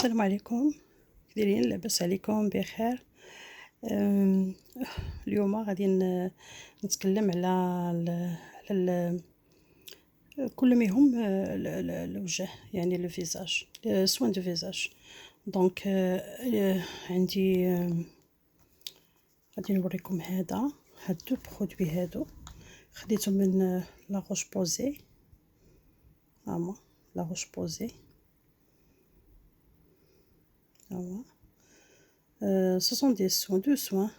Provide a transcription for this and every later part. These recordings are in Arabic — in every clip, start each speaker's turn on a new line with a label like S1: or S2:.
S1: السلام عليكم، كي دايرين؟ لاباس عليكم بخير؟ آمم، اليوم غادي نتكلم على كل ما يهم الوجه، يعني le visage soin du visage. دونك عندي غادي نوريكم هاد 2 برودوي هادو، خديتهم من لا روش بوزي. هاهما لا روش بوزي، هاهو. Ce sont des soins 2 soins،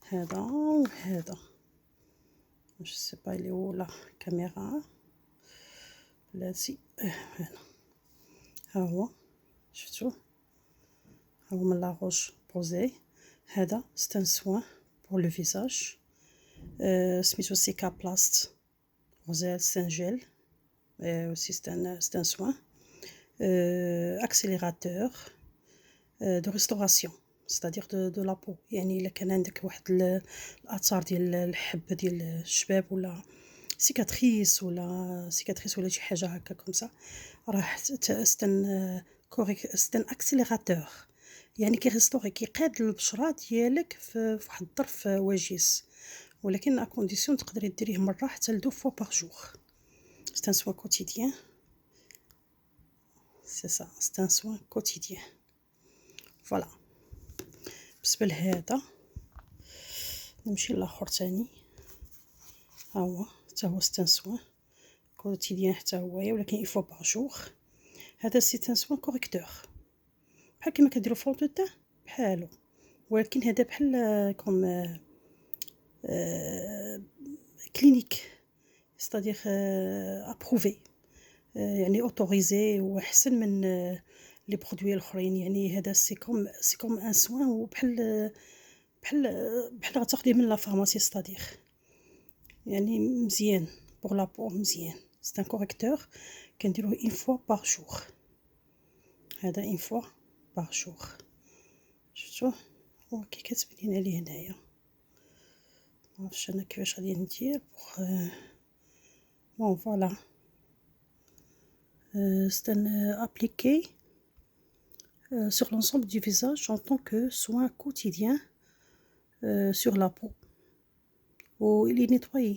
S1: هذا وهذا. je sais pas اللي هو لا كاميرا بلاتي. هنا ها هو، شفتوه؟ ها هو من لا روش بوزي. هذا سي ان سوان بور لو فيزاج، سميتو سيكا بلاست غزال سانجيل. aussi c'est un soin accélérateur de restauration، c'est-à-dire de la peau. يعني إلا كان عندك واحد الآثار ديال الحب ديال الشباب ولا سيكاتريس ولا شي حاجة هكا كومسا، راه سي ان accélérateur، يعني كيريستوري، كيقاد البشرة ديالك في واحد الظرف وجيز، ولكن à condition تقدري ديريه مرة حتى ل2 fois par jour. c'est un soin quotidien، c'est ça، c'est un soin quotidien. voilà. بالنسبة لهذا نمشي لآخر تاني. ها هو حتى هو سي ان سوان كوتيديان حتى هويا، ولكن il faut par jour. هذا سي ان سوان كوريكتور، بحال كيما كديرو فون دو تان بحالو، ولكن هذا بحال كوم كلينيك، ستادير ابروفي، يعني اوتوريزي واحسن من لي برودوي الاخرين. يعني هذا سي كوم ان سوان، وبحال غتاخديه من لا فارماسي، ستادير يعني مزيان بوغ لا بو، مزيان. سي ان كوريكتور كنديروه اون فوا باغ جور. هذا اون فوا باغ جور، شفتوه؟ هو كي كتبين عليه هنايا. معرفتش انا كيفاش غادي ندير بوغ بون فوالا. c'est un appliqué sur l'ensemble du visage en tant que soin quotidien sur la peau. il est nettoyé،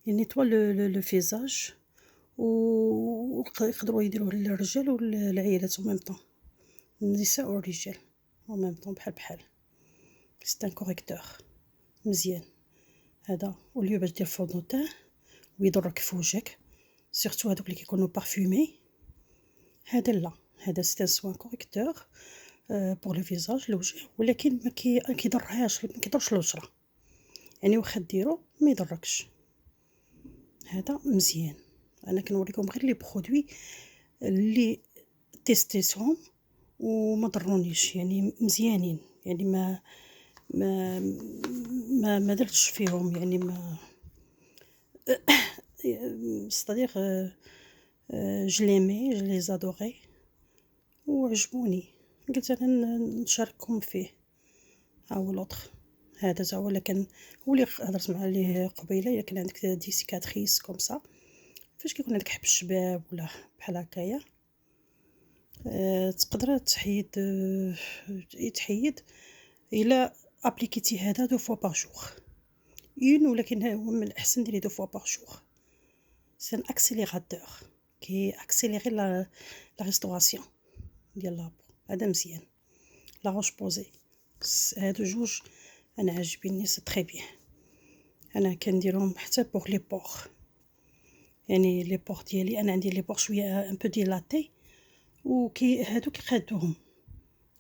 S1: il nettoie le visage، ويقدروا يديروه للرجال والعيالات en même temps، النساء والرجال en même temps بحال. c'est un correcteur مزيان. هذا وليو باش دير فوندوتان ويضرك في وجهك، سورتو هادوك اللي كيكونوا بارفومي. هذا لا، هذا سي ان سوان كوريكتور بور لو فيزاج الوجه، ولكن ما كيضرهاش، ما كيضرش البشره، يعني واخا ديرو ما يضركش. هذا مزيان. انا كنوريكم غير لي برودوي اللي تيستيتهم وما ضرونيش، يعني مزيانين، يعني ما درتش فيهم، يعني ما c'est-à-dire je les adorais وعجبوني، قلت انا نشارككم فيه. ها هو لوطخ، هذا تا هو اللي كان هو اللي هضرت مع عليه قبيله. الا كان عندك دي سيكاتريس كومسا، فاش كيكون عندك حب الشباب ولا بحال هكايا، تقدر يتحيد الا ابليكيتي هذا 2 فوا باغ جور، ولكن هو من الاحسن ديري 2 فوا باغ جور. سي ان اكسيليراتور كي اكسيليري لا ريستوراسيون ديال لابو. هذا مزيان. لا روش بوزي، هادو جوج انا عاجبيني، سي تري بيان. انا كنديرهم حتى بوغ لي بور، يعني لي بور ديالي انا عندي لي بور شويه ان بو ديلاتي، هادو كيقادوهم،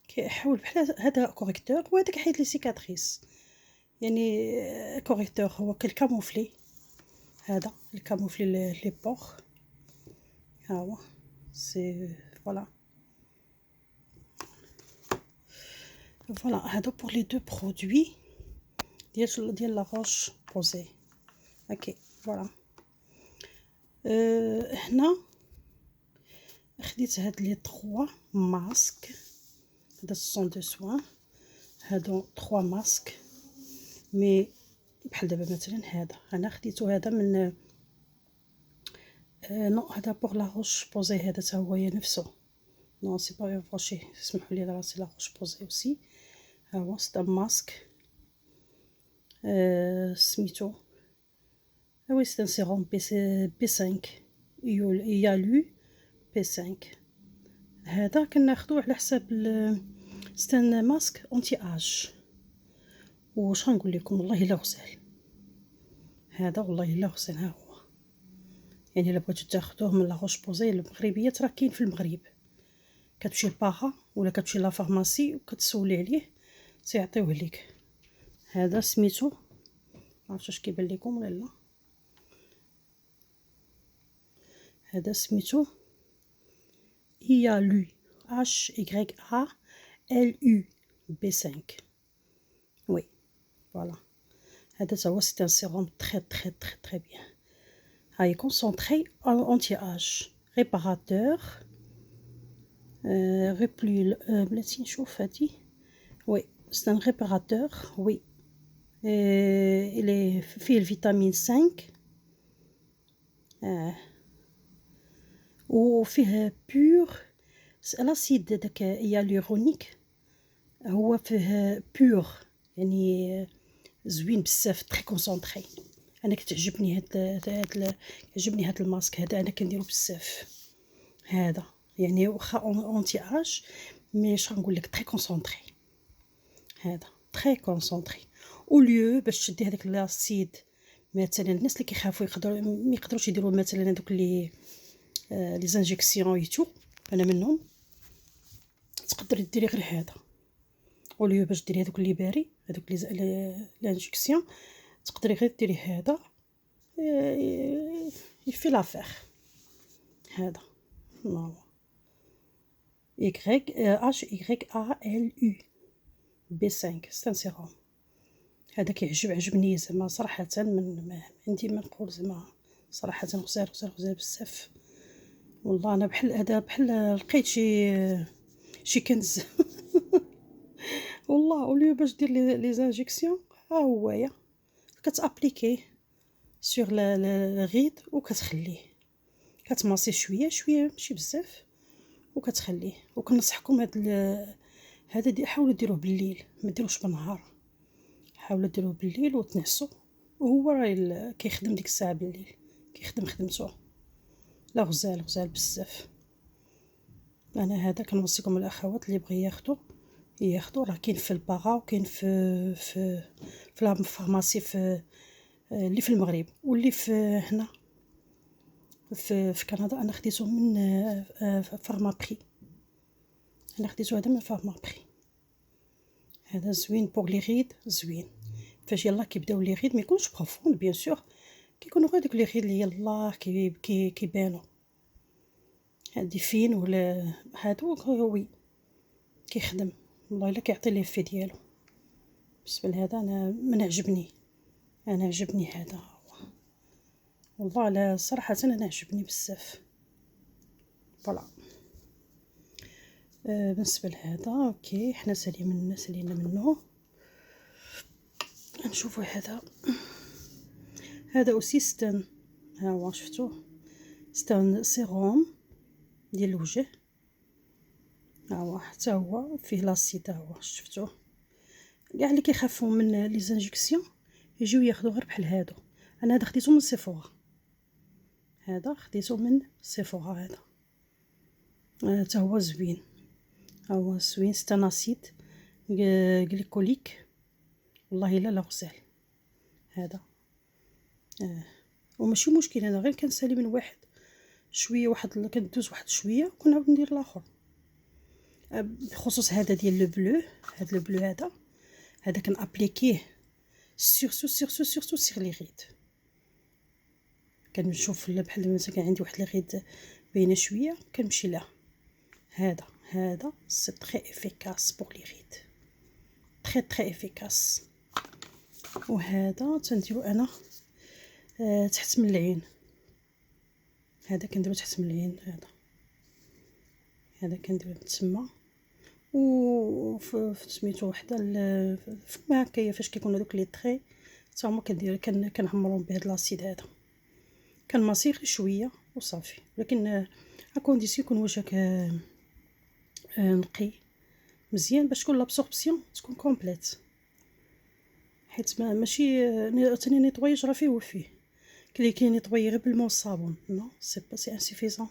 S1: كيحاول بحال هذا كوريكتور، وهذا كيحيد لي سيكاتريس. يعني كوريكتور هو كالكاموفلي، هذا الكاموفلي لي بور. ها هو سي فوالا. فوالا هادو بور لي دو برودوي ديال لا روش بوزي. اوكي فوالا. هنا خديت هاد لي 3 ماسك، هذا سون دو سوان، هادو 3 ماسك. مي بحال دابا مثلا هذا انا خديتو هذا من نو، هذا بوغ لا روش بوزي، هذا تا هو نفسه نو سي با فاشي، سمحوا لي راسي لا روش بوزي اوسي. ها هو ستا ماسك سميتو وي سي ان سيروم بي 5 يالو بي 5. هذا كناخدوه على حساب ستان ماسك اونتي اج. واش غنقول لكم، والله الا غزال هذا، والله الا غزال. ها هو يعني الا بغيتو تاخدوه من لا روش بوزي المغربيات راه كاين في المغرب، كتمشي لباغا ولا كتمشي لا فارماسي وكتسولي عليه تيعطيوه ليك. هذا سميتو معرفتش واش كيبان لكم ولا لا، هذا سميتو يالو اش اي ا ال يو بي 5. وي فوالا، هذا تا هو سي ان سيروم تري تري تري تري بيان. هاي كونسونطري انتي اج ريباراتور ريبلي بلاتي نشوف هادي. وي سي ان ريباراتور. وي إلي فيه الفيتامين 5 وفيه بور الاسيد داك هيالورونيك، هو فيه بور يعني زوين بزاف تري كونسونطري. انا كتعجبني كيعجبني هاد الماسك هذا، انا كنديرو بزاف. هذا يعني واخا اونتي اج مي اش غنقول لك تري كونسونطري، هذا تري كونسونطري. او ليو باش تدي هذاك الاسيد، مثلا الناس اللي كيخافوا ما يقدروش يديروا مثلا هذوك لي زانجيكسيون ايتو، انا منهم، تقدر ديري غير هذا. او ليو باش ديري هذوك اللي باري، هذوك لانجيكسيون، تقدري غير ديري هذا يفي لافير. هذا نو يغريك اش يغريك ا ال يو بي 5 سي سيروم. هذا عجبني زعما صراحه، من عندي ما نقول زعما صراحه غزال غزال غزال بزاف. والله انا بحال هذا بحال لقيت شي كنز والله. اوليو باش دير لي زانجيكسيون، ها هويا كتابليكيه سور لا غيد وكتخليه، كتماسي شويه شويه ماشي بزاف وكتخليه. وكنصحكم هذا حاولوا ديروه بالليل، ما ديروش بالنهار، حاولوا ديروه بالليل وتنعسوا، وهو راه كيخدم ديك الساعه بالليل، كيخدم خدمته. لا غزال غزال بزاف. انا هذا كنوصيكم الاخوات اللي بغي ياخذوا راه كاين في الباغا وكاين في لا فارماسي في اللي في المغرب واللي في هنا في كندا. انا خديته من فارمابري، انا خديته هذا من فارمابري. هذا زوين بوغ لي غيد، زوين فاش يلاه كيبداو لي غيد، ما يكونش بروفوند بيان سور، كيكونوا غير دوك لي غيد اللي يلاه كيبانوا هادي فين ولا هادو. وي كيخدم والله الا كيعطي ليفي ديالو. بالنسبه لهذا انا من عجبني، انا عجبني هذا والله. لا صراحه انا عجبني بزاف. فوالا بالنسبه لهذا اوكي، حنا سالينا منه. نشوفوا هذا اوسي ستان، ها هو شفتوه، ستان سيروم ديال الوجه. ها هو حتى هو فيه لاسيد، ها هو شفتوه. كاع اللي كيخافوا من لي زانجيكسيون يجيو ياخذوا غير بحال هادو. انا هذا خديته من سيفورا، هذا خديته من سيفورا. هذا حتى هو زوين، ها هو زوين ستاناسيد غليكوليك، والله الا لا غزال هذا. وماشي مشكل، انا غير كنسالي من واحد شويه، واحد كندوز واحد شويه ونعاود ندير الاخر. بخصوص هذا ديال لو بلو، هذا لو بلو هذا كنابليكيه سيغ لي غيد. كنشوف بحال مثلا كان عندي واحد لي غيد باينه شويه كنمشي لها. هذا سي تري افيكاس بور لي غيد، تري تري افيكاس. وهذا تنديرو انا تحت من العين، هذا كنديرو تحت من العين. هذا كنديرو تما و سميتو وحده فما هكايا فاش كيكونوا دوك لي طري حتى هما كندير كنعمرهم بهاد لاسيد هذا، كنماسي غير شويه وصافي. ولكن اكونديسيون يكون وجهك نقي مزيان باش تكون لابسوربسيون تكون كومبليت، حيت ماشي تاني نيطوياج راه فيه وفيه. كاين نيطوي غير بالماء والصابون نو سي با سي انسيفيزون.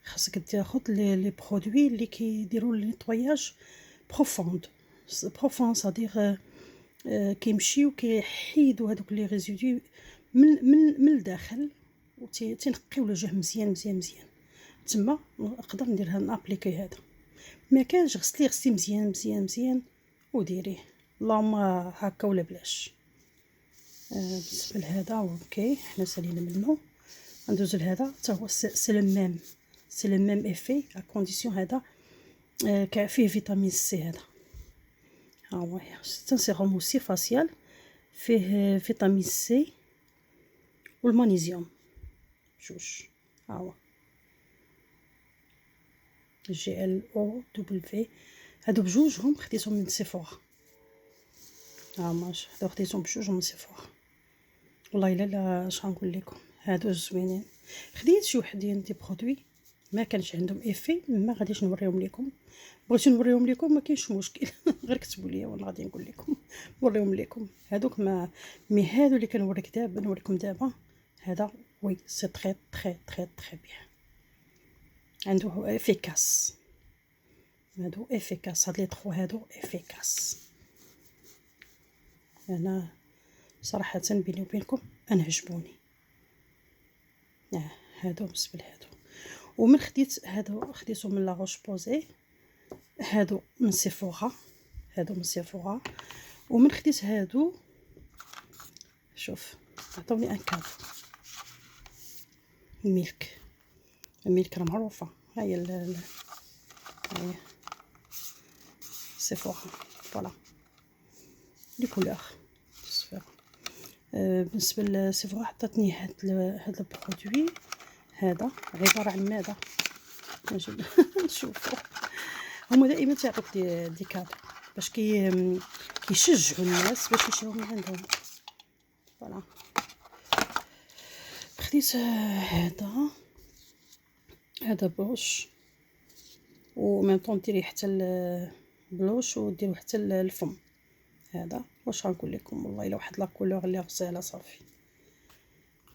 S1: خاصك تاخد لي برودوي اللي كيديروا النيطوياج بروفوند صدير كيمشيو كيحيدوا هذوك لي ريزيدو من الداخل، تنقيو الوجه مزيان مزيان مزيان. تما نقدر نديرها نابليكي هذا. ما كانش غسلي مزيان مزيان مزيان وديريه اللهم هكا ولا بلاش. بالنسبه لهذا اوكي حنا سالينا منه. ندوز لهذا حتى هو سي لو ميم ايفي ا كونديسيون هذا فيه فيتامين سي. هذا ها هو سي سيروم اوسي فاسيال فيه فيتامين سي والمغنيسيوم جوج. ها هو جي ال او دبليو هادو بجوجهم خديتهم من سيفورا. ها ماش هادو خديتهم بجوج من سيفورا والله الا لا اش غنقول لكم هادو زوينين. خديت شي وحدين دي برودوي ما كانش عندهم ايفي ما غاديش نوريهم لكم. بغيت نوريهم لكم ما كاينش مشكل غير كتبوا لي وانا غادي نقول لكم نوريهم لكم هادوك. ما مي هادو اللي كنوريك دابا نوريكم دابا هذا وي سي تري تري تري تري بيان عنده افيكاس. هادو افيكاس هاد لي طخو هادو افيكاس. انا صراحه بيني وبينكم انا عجبوني هادو بالنسبه لهادو. ومن خديت هادو خديتهم من لا روش بوزي هادو من سيفورا ومن خديت هادو شوف عطوني ان كادو الميلك راه معروفه. هاهي هاهي سيفورا فوالا لي كولور صفر. بالنسبه لسيفورا عطاتني هاد البرودوي هذا عباره عن ماذا نجي نشوفوا. هما دائما تعطوك دي كادو باش كيشجعوا الناس باش يشريو من عندهم فوالا. خديت هذا بروش وميم طون ديري حتى البلوش وديرو حتى الفم. هذا واش غنقول لكم والله الا واحد لا كولور اللي غزاله صافي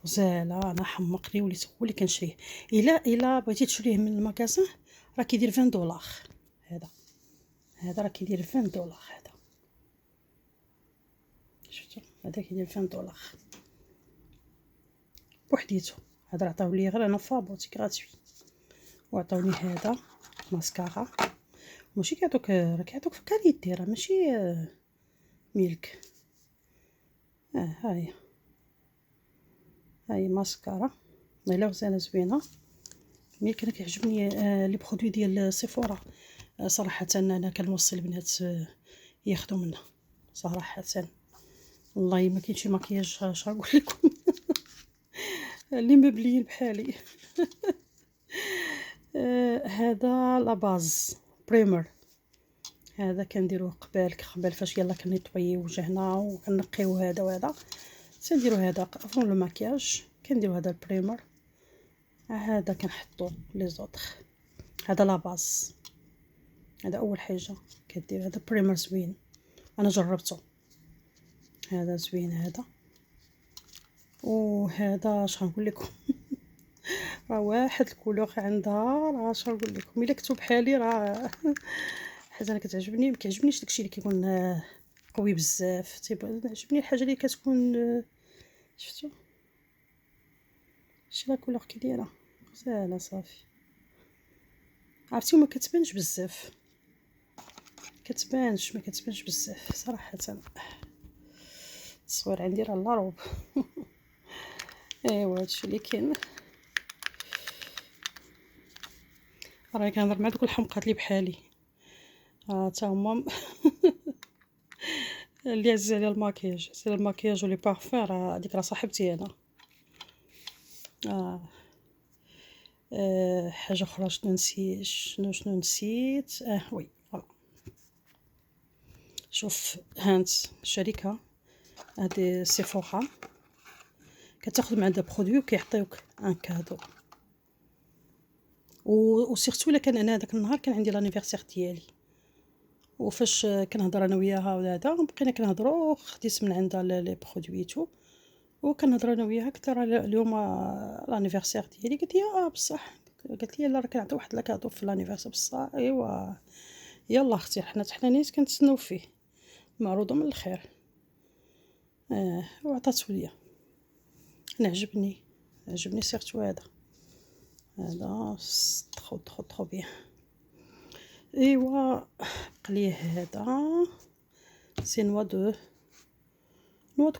S1: غزاله. انا حمقني وليت هو اللي كنشريه. الا بغيتي تشريه من المغازان راه كيدير 20 دولار. هذا راه كيدير 20 دولار. هذا شفتوا هذا كيدير 20 دولار بوحديتو. هذا عطاو لي غير انا فابوتي غراتوي. وعطاوني هذا ماسكارا ماشي كيعطوك راه كيعطوك في كاليتي راه ماشي ميلك. هاهي ماسكارا والله الا غزاله زوينه. مي كان كيعجبني لي برودوي ديال سيفورا صراحه. انا كنوصل البنات ياخذوا منها صراحه. والله ما كاين شي مكياج اش نقول لكم اللي مبليين بحالي. هذا لا باز بريمر. هذا كنديروه قبل فاش يلا كنيطوي وجهنا وكنقيو هذا وهذا تنديرو هذا افون لو مكياج كنديرو هذا البريمر. هذا كنحطو لي زوطخ. هذا لا باز. هذا اول حاجه كدير. هذا بريمر زوين انا جربته هذا زوين. هذا وهذا اش غنقول لكم راه واحد الكولور عندها راه اش غنقول لكم الا كنتو بحالي راه حاجه انا كتعجبني. ما كيعجبنيش داكشي اللي كيكون قوي بزاف. تعجبني الحاجه اللي كتكون شفتوا شي لا كولور كي دايره غزاله صافي. عرفتي ما كتبانش بزاف ما كتبانش بزاف صراحه. التصوير عندي راه لا روب ايوا هادشي اللي كاين. راه كنهضر مع دوك الحمقات اللي بحالي تا هما اللي عزيز على الماكياج ولي بارفان راه ديك راه صاحبتي انا. حاجه اخرى شنو نسيت وي فوالا. شوف هانت الشركه هادي سيفورا كتاخذ من عندها برودوي وكيعطيوك ان كادو. وسيرتو الا كان انا داك النهار كان عندي لانيفرسير ديالي، وفاش كنهضر انا وياها وهذا بقينا كنهضروا، خديت من عندها لي برودوي وكنهضر انا وياها، قلت لها راه اليوم لانيفرسير ديالي، قالت لي بصح، قالت لي لا راه كنعطي واحد لاكادو في لانيفرسير بصح. ايوا يلا اختي حنا نيت كنتسناو فيه، معروضه من الخير. وعطاتو ليا، انا عجبني سيرتو هذا ترو بيان. ايوا بقى هذا سي نوا دو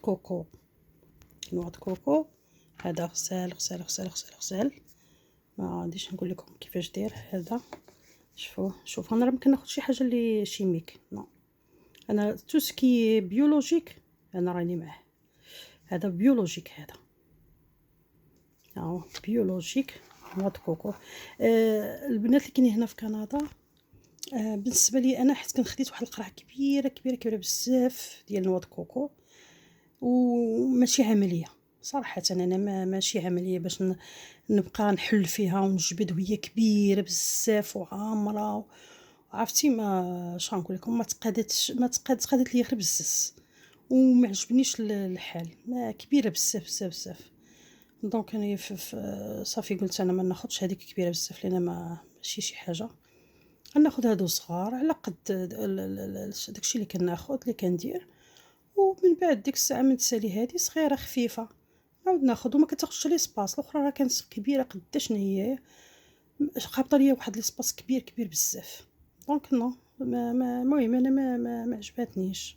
S1: كوكو، هذا غسال. ما غاديش نقول لكم كيفاش داير هذا. شوف انا راه ما كناخذ شي حاجه اللي شيميك، نو انا تو سكي بيولوجيك انا راني معاه. هذا بيولوجيك، هذا بيولوجيك نوا دو كوكو. البنات اللي كاينين هنا في كندا، بالنسبه لي انا حيت خديت واحد القرعه كبيره بزاف ديال نوا د كوكو، وماشي عمليه صراحه. انا ماشي عمليه باش نبقى نحل فيها ونجبد، وهي كبيره بزاف وعامره، عرفتي ما نقول لكم، ما تقادت لي غير بزز، وما عجبنيش الحال، ما كبيره بزاف. دونك انا صافي قلت انا ما ناخذش هذيك كبيره بزاف، لان ماشي شي حاجه. غناخذ هادو صغار على قد داكشي اللي كناخذ اللي كندير، ومن بعد ديك الساعه من تسالي هادي صغيره خفيفه نعاود ناخذ، وما كتاخذش ليسباس. الاخرى راه كانت كبيره قداش هي، خابطه ليا واحد ليسباس كبير بزاف. دونك نو المهم انا ما عجباتنيش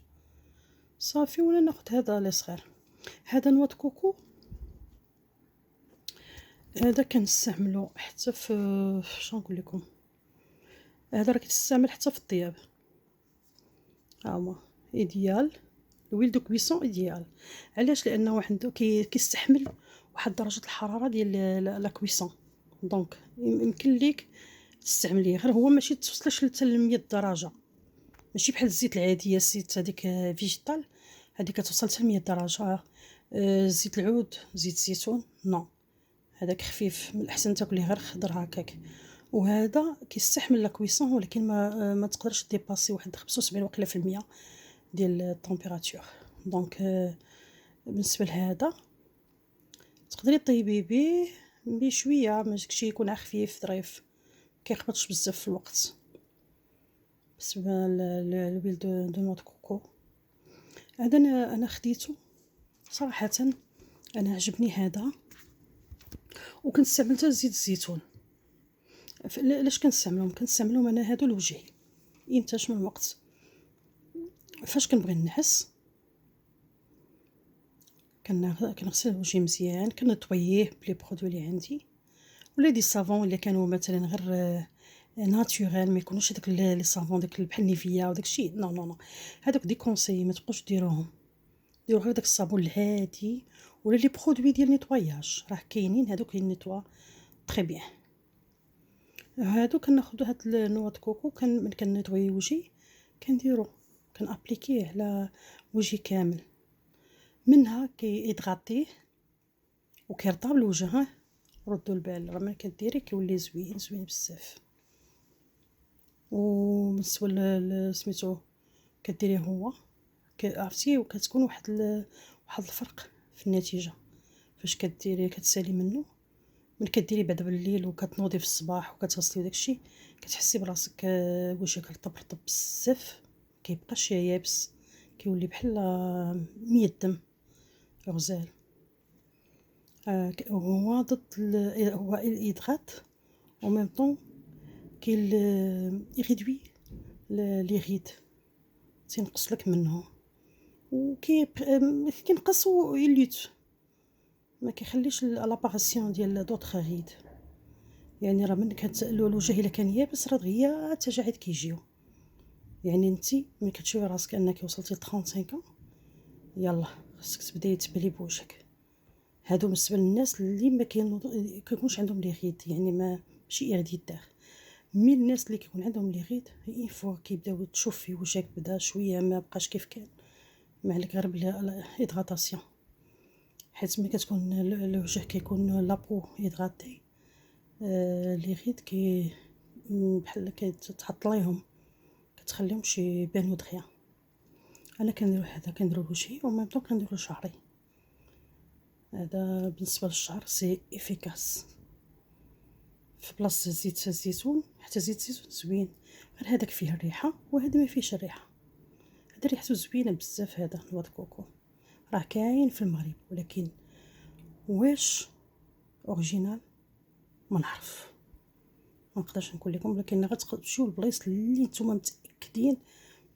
S1: صافي، ولا ناخذ هذا لي صغير. هذا نوا د كوكو، هذا كنستعملو حتى في شنو نقول لكم، هذا راه كيتستعمل حتى في الطياب. هما ايديال، لويل دو كويسون ايديال. علاش؟ لانه عنده كيستحمل واحد درجه الحراره ديال لا كويسون، دونك يمكن ليك تستعمليه. غير هو ماشي توصلش حتى ل 100 درجه، ماشي بحال الزيت العاديه، الزيت هذيك فيجيتال هذيك كتوصل حتى ل 100 درجه. زيت العود، زيت الزيتون نو، هذاك خفيف، من الاحسن تاكليه غير خضر هكاك. وهذا كيستحمل لا كويسون، ولكن ما تقدرش ديباسي واحد 75 وقيله في المية ديال التمبيراتور. دونك بالنسبه لهذا تقدري طيبيه به بشويه، ماشي يكون خفيف ظريف، كيخبطش بزاف في الوقت. بالنسبه للويل دو نوت كوكو، هذا انا خديته صراحه، انا عجبني هذا. وكنستعمل حتى زيت الزيتون. علاش كنستعملهم انا هادو لوجهي، امتى شنو الوقت فاش كنبغي نعس، كنغسل وجهي مزيان، كنطوييه بلي برودوي اللي عندي، ولا دي صابون اللي كانوا مثلا غير ناتوريل، ما يكونوش هذاك لي صابون داك بحال نيفيا وداك الشيء. نو هذوك دي كونساي ما تبقوش ديروهم، ديروا غير داك الصابون الهادي، ولا لي برودوي ديال نيطواياج راه كاينين، هذوك ينيطوا تري بيان. هادو كناخذ هاد النوا د كوكو، من كنيطوي وجهي كنديرو، كنابليكيه على وجهي كامل، منها كيدغاطيه وكيرطب الوجه. ردوا البال، راه ملي كديري كيولي زوين بزاف. وبالنسبه سميتو كديريه هو عرفتي، وكتكون واحد الفرق في النتيجه فاش كديري كتسالي منه. من كديري بعدا بالليل وكتنوضي في الصباح وكتغسلي داكشي، كتحسي براسك وجهك رطب بزاف، كيبقاش يابس، كيولي بحال ميدم غزال. هو ضد هو الإضغاط و ميم طون يغيدوي لي غيد، تينقص لك منهم، كينقص ويلوت، ما كيخليش لاباراسيون ديال دوطخ غيد. يعني راه من الوجه الا كان يابس راه دغيا التجاعيد كيجيو. يعني انتي ملي كتشوفي راسك انك وصلتي ل 35 عام، يلا خصك تبداي تبلي بوجهك. هادو بالنسبه للناس اللي ما كيكونش عندهم لي غيد، يعني ماشي غيد يدار. مي الناس اللي كيكون عندهم لي غيد يفوا كيبداو تشوف في وجهك بدا شويه ما بقاش كيف كان، ما عليك غير بالهيدغاطاسيون، حيت ملي كتكون الوجه كيكون لابو هيدغاطي لي غيد كي بحال كتحط ليهم، كتخليهمش يبانو دغيا. انا كنديرو هذا، كنديرو لوجهي و ميم طون كنديرو لشعري. هذا بالنسبه للشعر سي افيكاس في بلاصه زيت الزيتون، حتى زيت الزيتون زوين، غير هذاك فيه الريحه وهذا ما فيهش الريحه. هذا ريحته زوينه بزاف، هذا نوا د كوكو راه كاين في المغرب، ولكن واش اوريجينال ما نعرف، ما نقدرش نقول لكم. ولكن غتمشيو لبلايص اللي نتوما متاكدين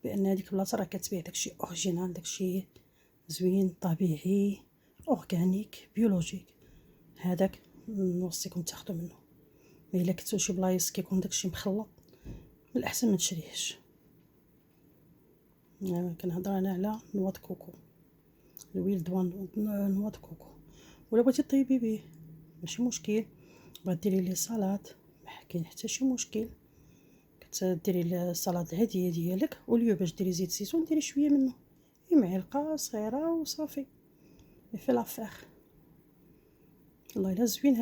S1: بان هذيك البلاصه راه كتبيع داكشي اوريجينال، داكشي زوين طبيعي اورغانيك بيولوجيك، هذاك نوصيكم تاخذوا منه. مي الا كنتو شي بلايص كيكون داكشي مخلط، من الاحسن ما تشريهش. كنهضر انا على نوا د كوكو، الويل دوان نوا د كوكو. ولا بغيتي طيبي به ماشي مشكل، بغات ديري ليه صلاد ما كاين حتى شي مشكل. كتديري الصلاد العاديه ديالك، وليو باش ديري زيت الزيتون ديري شويه منه، معلقه صغيره وصافي، في لافير. والله الا زوين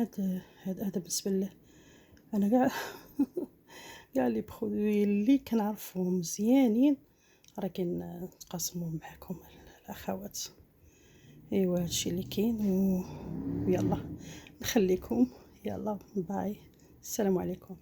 S1: هذا بالنسبه له. انا كاع كاع لي برودوي اللي كنعرفهم مزيانين راه كنقاسمهم معكم الاخوات. ايوا هادشي اللي كاين ويلا نخليكم. يلا باي، السلام عليكم.